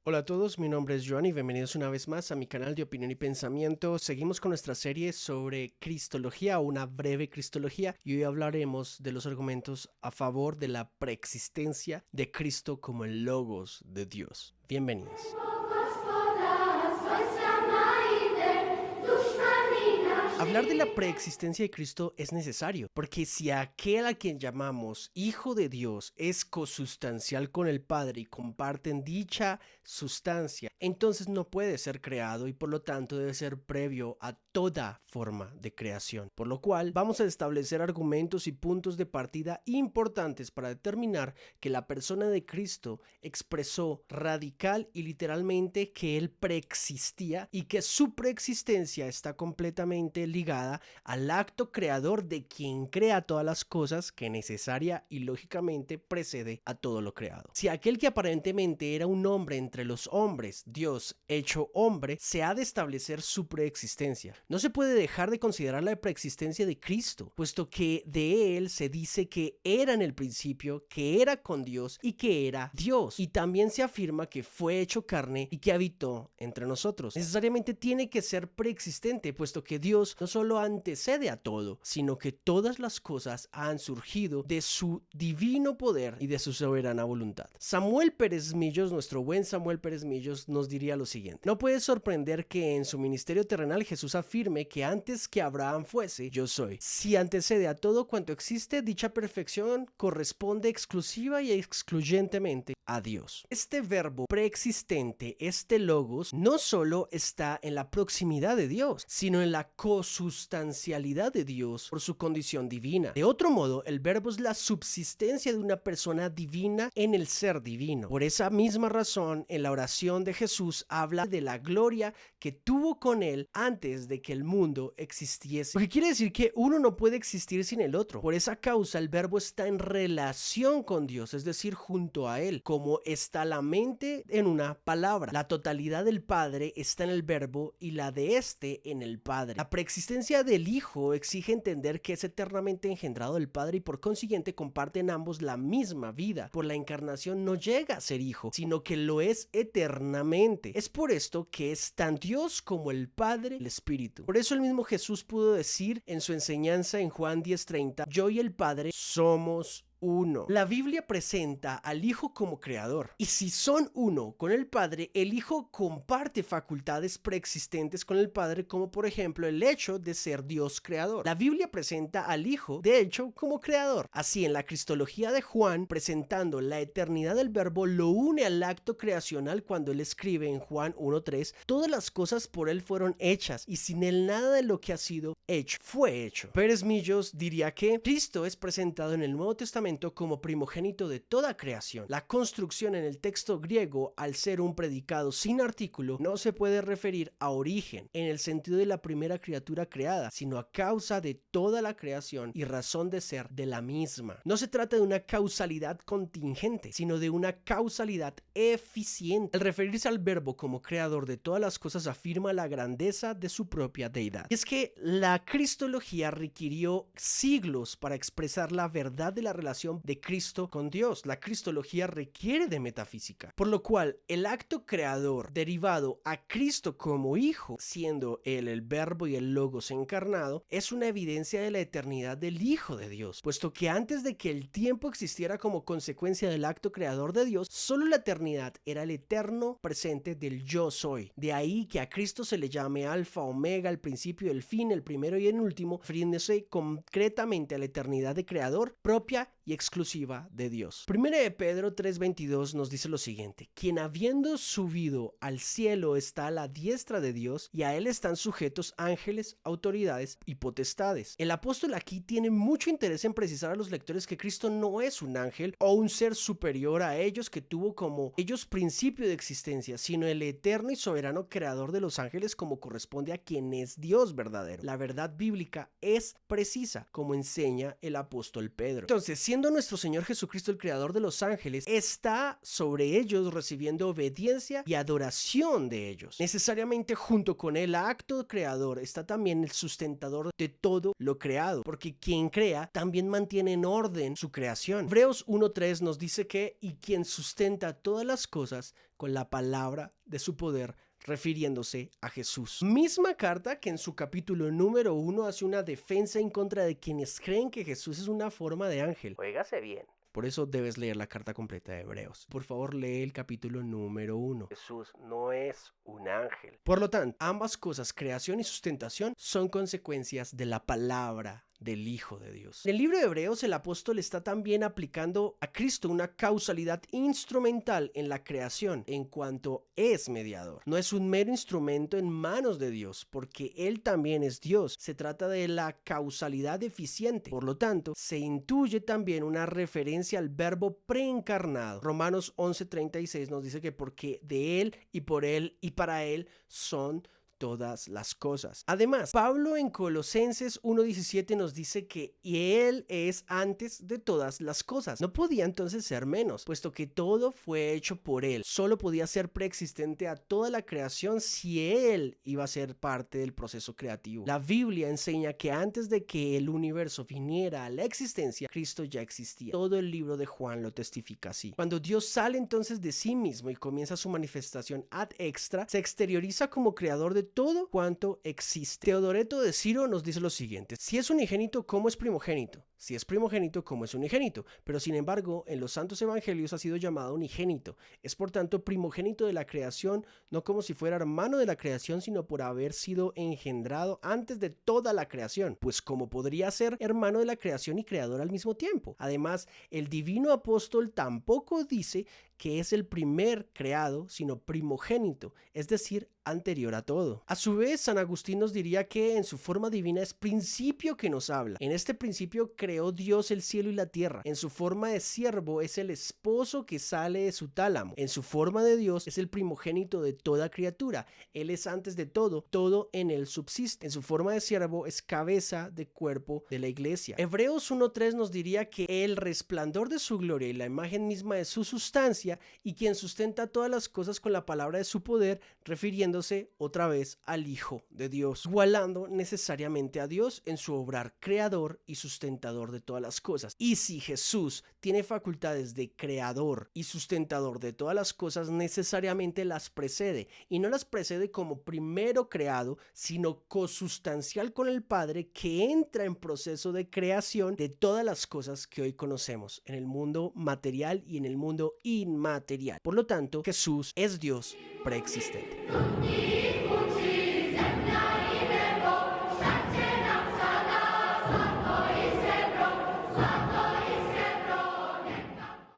Hola a todos, mi nombre es Joan y bienvenidos una vez más a mi canal de opinión y pensamiento. Seguimos con nuestra serie sobre Cristología o una breve Cristología y hoy hablaremos de los argumentos a favor de la preexistencia de Cristo como el Logos de Dios. Bienvenidos. Hablar de la preexistencia de Cristo es necesario, porque si aquel a quien llamamos Hijo de Dios es cosustancial con el Padre y comparten dicha sustancia, entonces no puede ser creado y por lo tanto debe ser previo a toda forma de creación. Por lo cual vamos a establecer argumentos y puntos de partida importantes para determinar que la persona de Cristo expresó radical y literalmente que Él preexistía y que su preexistencia está completamente ligada al acto creador de quien crea todas las cosas, que necesaria y lógicamente precede a todo lo creado. Si aquel que aparentemente era un hombre entre los hombres, Dios hecho hombre, se ha de establecer su preexistencia. No se puede dejar de considerar la preexistencia de Cristo, puesto que de él se dice que era en el principio, que era con Dios y que era Dios. Y también se afirma que fue hecho carne y que habitó entre nosotros. Necesariamente tiene que ser preexistente, puesto que Dios no solo antecede a todo, sino que todas las cosas han surgido de su divino poder y de su soberana voluntad. Samuel Pérez Millos, nuestro buen Samuel Pérez Millos, nos diría lo siguiente: no puede sorprender que en su ministerio terrenal Jesús afirme que antes que Abraham fuese, yo soy. Si antecede a todo cuanto existe, dicha perfección corresponde exclusiva y excluyentemente a Dios. Este verbo preexistente, este logos, no solo está en la proximidad de Dios, sino en la cosustancialidad de Dios por su condición divina. De otro modo, el verbo es la subsistencia de una persona divina en el ser divino. Por esa misma razón, en la oración de Jesús habla de la gloria que tuvo con él antes de que el mundo existiese. Lo que quiere decir que uno no puede existir sin el otro. Por esa causa, el verbo está en relación con Dios, es decir, junto a él, como está la mente en una palabra. La totalidad del Padre está en el verbo y la de este en el Padre. La preexistencia del Hijo exige entender que es eternamente engendrado del Padre y por consiguiente comparten ambos la misma vida. Por la encarnación no llega a ser hijo, sino que lo es eternamente. Es por esto que es tan Dios como el Padre, el Espíritu. Por eso el mismo Jesús pudo decir en su enseñanza en Juan 10:30, yo y el Padre somos uno. La Biblia presenta al Hijo como creador, y si son uno con el Padre, el Hijo comparte facultades preexistentes con el Padre, como por ejemplo el hecho de ser Dios creador. La Biblia presenta al Hijo, de hecho, como creador. Así, en la Cristología de Juan, presentando la eternidad del Verbo, lo une al acto creacional cuando él escribe en Juan 1:3, todas las cosas por él fueron hechas, y sin él nada de lo que ha sido hecho fue hecho. Pérez Millos diría que Cristo es presentado en el Nuevo Testamento como primogénito de toda creación. La construcción en el texto griego, al ser un predicado sin artículo, no se puede referir a origen en el sentido de la primera criatura creada, sino a causa de toda la creación y razón de ser de la misma. No se trata de una causalidad contingente, sino de una causalidad eficiente. Al referirse al verbo como creador de todas las cosas, afirma la grandeza de su propia deidad. Y es que la cristología requirió siglos para expresar la verdad de la relación de Cristo con Dios. La cristología requiere de metafísica, por lo cual el acto creador derivado a Cristo como Hijo, siendo él el verbo y el logos encarnado, es una evidencia de la eternidad del Hijo de Dios, puesto que antes de que el tiempo existiera como consecuencia del acto creador de Dios, solo la eternidad era el eterno presente del yo soy. De ahí que a Cristo se le llame Alfa, Omega, el principio, el fin, el primero y el último, refiriéndose concretamente a la eternidad de creador propia y exclusiva de Dios. Primera de Pedro 3:22 nos dice lo siguiente: quien habiendo subido al cielo está a la diestra de Dios, y a él están sujetos ángeles, autoridades y potestades. El apóstol aquí tiene mucho interés en precisar a los lectores que Cristo no es un ángel o un ser superior a ellos que tuvo como ellos principio de existencia, sino el eterno y soberano creador de los ángeles, como corresponde a quien es Dios verdadero. La verdad bíblica es precisa, como enseña el apóstol Pedro. Entonces, siendo Siendo nuestro Señor Jesucristo el creador de los ángeles, está sobre ellos recibiendo obediencia y adoración de ellos. Necesariamente junto con el acto creador está también el sustentador de todo lo creado, porque quien crea también mantiene en orden su creación. Hebreos 1:3 nos dice que y quien sustenta todas las cosas con la palabra de su poder, refiriéndose a Jesús. Misma carta que en su capítulo número 1 hace una defensa en contra de quienes creen que Jesús es una forma de ángel. Óigase bien. Por eso debes leer la carta completa de Hebreos. Por favor, lee el capítulo número 1. Jesús no es un ángel. Por lo tanto, ambas cosas, creación y sustentación, son consecuencias de la palabra del Hijo de Dios. En el libro de Hebreos, el apóstol está también aplicando a Cristo una causalidad instrumental en la creación en cuanto es mediador. No es un mero instrumento en manos de Dios, porque Él también es Dios. Se trata de la causalidad eficiente. Por lo tanto, se intuye también una referencia al verbo preencarnado. Romanos 11:36 nos dice que porque de Él y por Él y para Él son todas las cosas. Además, Pablo en Colosenses 1:17 nos dice que y Él es antes de todas las cosas. No podía entonces ser menos, puesto que todo fue hecho por Él. Solo podía ser preexistente a toda la creación si Él iba a ser parte del proceso creativo. La Biblia enseña que antes de que el universo viniera a la existencia, Cristo ya existía. Todo el libro de Juan lo testifica así. Cuando Dios sale entonces de sí mismo y comienza su manifestación ad extra, se exterioriza como creador de todo cuanto existe. Teodoreto de Ciro nos dice lo siguiente: si es unigénito, ¿cómo es primogénito? Si es primogénito, ¿cómo es unigénito? Pero sin embargo, en los santos evangelios ha sido llamado unigénito. Es por tanto primogénito de la creación, no como si fuera hermano de la creación, sino por haber sido engendrado antes de toda la creación. Pues ¿cómo podría ser hermano de la creación y creador al mismo tiempo? Además, el divino apóstol tampoco dice que es el primer creado, sino primogénito, es decir, anterior a todo. A su vez, San Agustín nos diría que en su forma divina es principio que nos habla. En este principio creó Dios el cielo y la tierra. En su forma de siervo es el esposo que sale de su tálamo. En su forma de Dios es el primogénito de toda criatura. Él es antes de todo, todo en él subsiste. En su forma de siervo es cabeza de cuerpo de la iglesia. Hebreos 1:3 nos diría que el resplandor de su gloria y la imagen misma de su sustancia, y quien sustenta todas las cosas con la palabra de su poder, refiriéndose otra vez al Hijo de Dios, igualando necesariamente a Dios en su obrar creador y sustentador de todas las cosas. Y si Jesús tiene facultades de creador y sustentador de todas las cosas, necesariamente las precede, y no las precede como primero creado, sino cosustancial con el Padre, que entra en proceso de creación de todas las cosas que hoy conocemos en el mundo material y en el mundo inmaterial. Por lo tanto, Jesús es Dios preexistente.